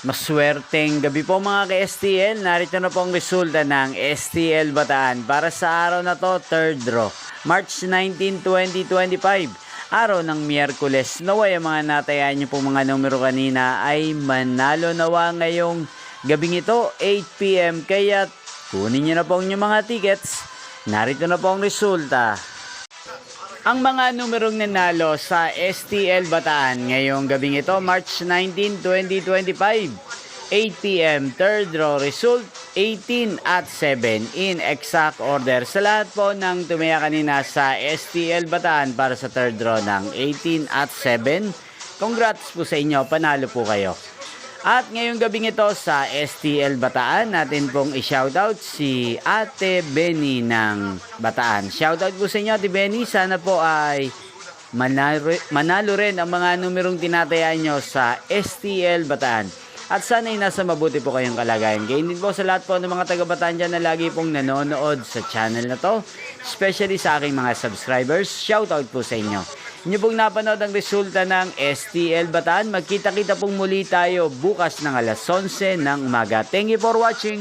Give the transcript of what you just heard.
Maswerteng gabi po mga ka-STL. Narito na po ang resulta ng STL Bataan para sa araw na to, 3rd draw, March 19, 2025. Araw ng Miyerkules. Naway ang mga natayaan nyo po mga numero kanina ay manalo nawa ngayong gabing ito, 8 PM. Kaya kunin nyo na po ang inyong mga tickets. Narito na po ang resulta. Ang mga numerong nanalo sa STL Bataan ngayong gabing ito, March 19, 2025, 8 PM, 3rd draw result, 18 at 7 in exact order. Sa lahat po ng tumaya kanina sa STL Bataan para sa 3rd draw ng 18 at 7, congrats po sa inyo, panalo po kayo. At ngayong gabing ito sa STL Bataan, natin pong i-shoutout si Ate Benny ng Bataan. Shoutout po sa inyo, Ate Benny. Sana po ay manalo rin ang mga numerong tinatayaan nyo sa STL Bataan. At sana ay nasa mabuti po kayong kalagayan. Gayon din po sa lahat po ng mga taga-Bataan dyan na lagi pong nanonood sa channel na to. Especially sa aking mga subscribers. Shoutout po sa inyo. Inyo pong napanood ang resulta ng STL Bataan. Magkita-kita pong muli tayo bukas ng alas 11 ng umaga. Thank you for watching.